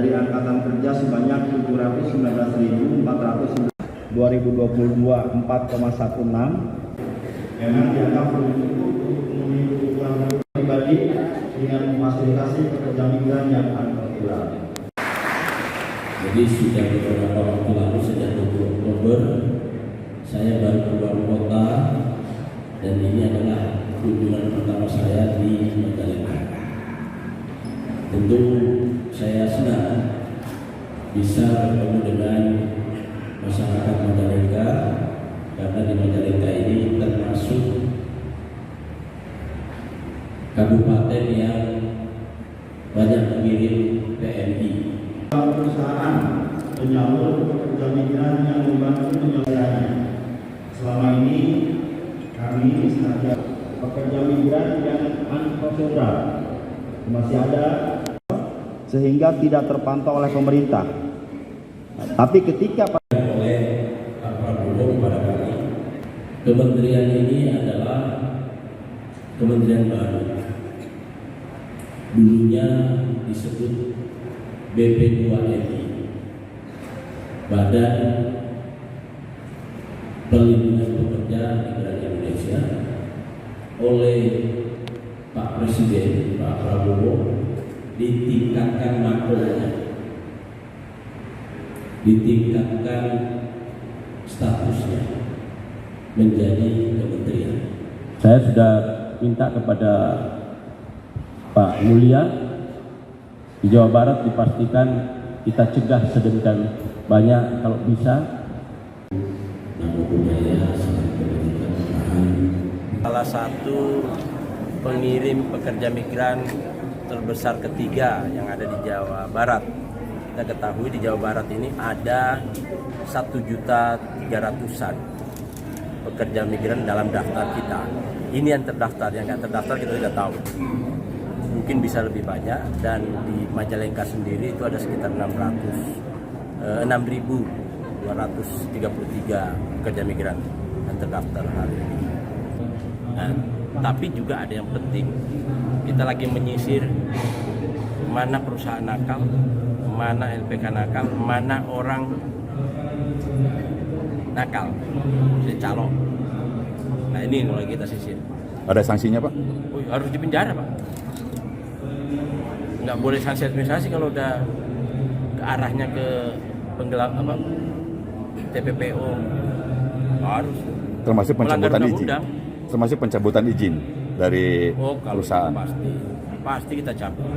dari Angkatan Kerja sebanyak 719.400. 2022 4,16. Memang dianggap belum cukup untuk memenuhi kebutuhan pribadi dengan memfasilitasi pekerja migran yang unprofilar. Jadi sudah beberapa waktu lalu sejak 20 Oktober saya baru keluar kota dan ini adalah kunjungan pertama saya di Majalengka. Tentu saya senang bisa bertemu dengan masyarakat Majalengka karena di Majalengka ini termasuk kabupaten yang banyak mengirim PMI. Perusahaan penyalur pekerja migran yang membantu penyelesaiannya. Selama ini kami sengaja pekerja migran yang unprofesional masih ada sehingga tidak terpantau oleh pemerintah. Tapi ketika oleh Pak Prabowo kepada kami, kementerian ini adalah kementerian baru. Dulunya disebut BP2MI, Badan Perlindungan Pekerja Migran Indonesia, oleh Pak Presiden Pak Prabowo ditingkatkan makronya, ditingkatkan statusnya menjadi kementerian. Saya sudah minta kepada Pak Mulya di Jawa Barat dipastikan kita cegah sedemikian banyak kalau bisa. Salah satu pengirim pekerja migran terbesar ketiga yang ada di Jawa Barat. Kita ketahui di Jawa Barat ini ada 1.300.000-an pekerja migran dalam daftar kita. Ini yang terdaftar, yang nggak terdaftar kita tidak tahu. Mungkin bisa lebih banyak, dan di Majalengka sendiri itu ada sekitar 6.233 pekerja migran yang terdaftar hari ini. Nah, tapi juga ada yang penting, kita lagi menyisir mana perusahaan nakal, mana LPK nakal, mana orang nakal, calo. Nah ini mulai kita sisir. Ada sanksinya Pak? Oh, harus dipenjara Pak. Nggak boleh sanksi administrasi kalau udah ke arahnya ke penggelap apa TPPO, harus. Termasuk pencabutan izin. Termasuk pencabutan izin dari perusahaan. Pasti kita cabut.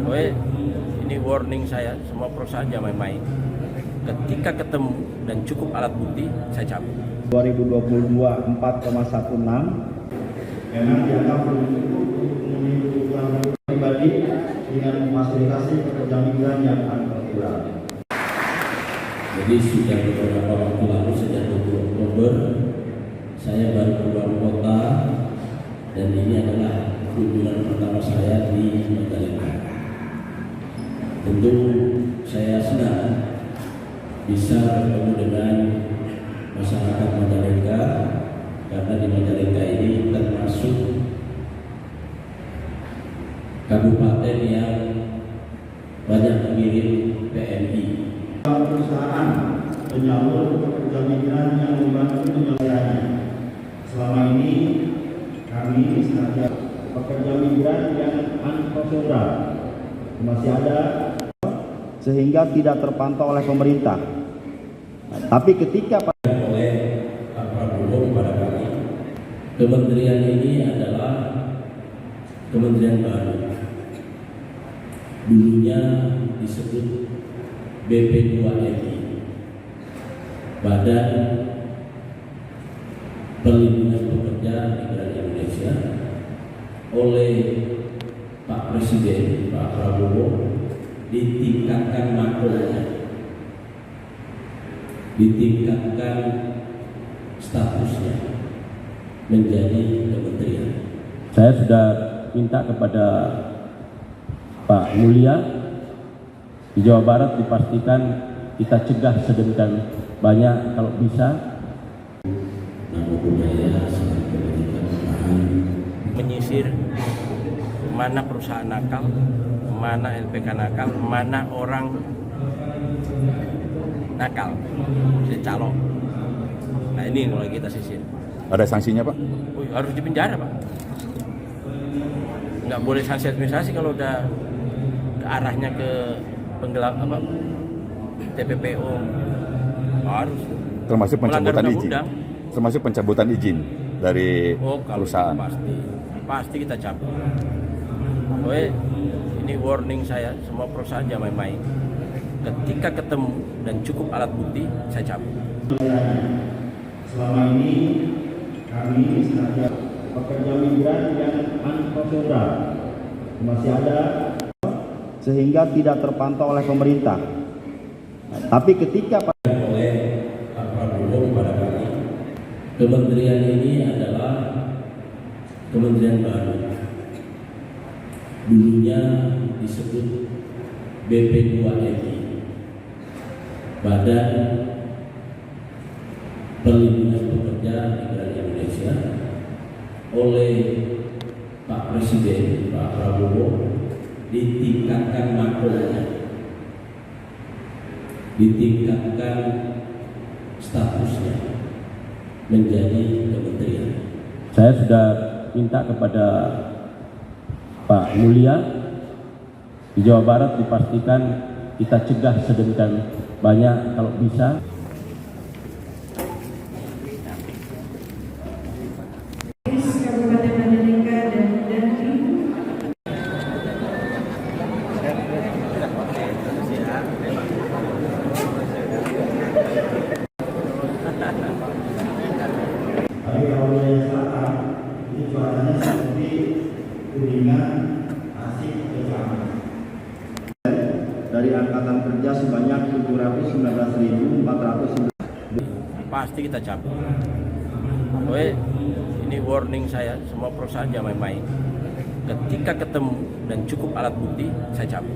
Oke, ini warning saya, semua perusahaan jangan main-main. Ketika ketemu dan cukup alat bukti, saya cabut. 2022 4,16. Memang dianggap belum cukup untuk memenuhi kebutuhan pribadi dengan memfasilitasi pekerja migran yang unprofilar. Jadi sudah beberapa waktu lalu sejak 20 Oktober saya baru keluar kota dan ini adalah kunjungan pertama saya di Majalengka. Tentu saya senang bisa bertemu dengan masyarakat Majalengka karena di Majalengka ini termasuk kabupaten yang banyak mengirim PMI. Perusahaan penyalur pekerja migran yang membantu penyelesaiannya. Selama ini kami sengaja pekerja migran yang unprofesional masih ada sehingga tidak terpantau oleh pemerintah. Tapi ketika oleh Pak Prabowo kepada kami, kementerian ini adalah kementerian baru. Dulunya disebut BP2MI, Badan Perlindungan Pekerja Migran Indonesia, oleh Pak Presiden Pak Prabowo ditingkatkan makronya, ditingkatkan statusnya menjadi kementerian. Saya sudah minta kepada Pak Mulya di Jawa Barat dipastikan kita cegah sedemikian banyak kalau bisa. Menyisir mana perusahaan nakal, mana LPK nakal, mana orang nakal, jadi calon. Nah ini mulai kita sisir. Ada sanksinya Pak? Oh, harus dipenjara Pak. Nggak boleh sanksi administrasi kalau udah arahnya ke penggelap apa TPPO, harus. Termasuk pencabutan izin. Undang. Termasuk pencabutan izin dari Kalau perusahaan. Pasti kita cabut. Pokoknya ini warning saya, semua perusahaan jangan main-main. Ketika ketemu dan cukup alat bukti, saya cabut. Selama ini kami sengaja pekerja migran yang unconstitusional masih ada sehingga tidak terpantau oleh pemerintah. Tapi ketika Oleh Pak Prabowo kepada kami, kementerian ini adalah kementerian baru. Dulunya disebut BP2MI, Badan Perlindungan Pekerja Migran Indonesia. Oleh Pak Presiden Pak Prabowo ditingkatkan makronya, ditingkatkan statusnya menjadi kementerian. Saya sudah minta kepada Pak Mulia di Jawa Barat dipastikan kita cegah sedemikian banyak kalau bisa. Kabupaten Mandalika dan Dandi. Tapi kalau wilayah selatan ini cuacanya seperti Kuningan, Tasik, Cirebon. Dari angkatan kerja sebanyak 719.400. Pasti kita cabut. Pokoknya ini warning saya, semua perusahaan jangan main-main. Ketika ketemu dan cukup alat bukti, saya cabut.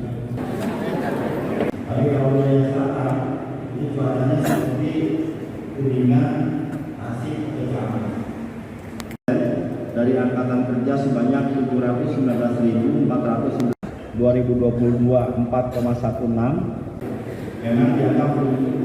Tapi kalau wilayah selatan ini cuacanya seperti Kuningan, Tasik, Cirebon. Dari angkatan kerja sebanyak 719.400. 2022 4,16 memang dianggap belum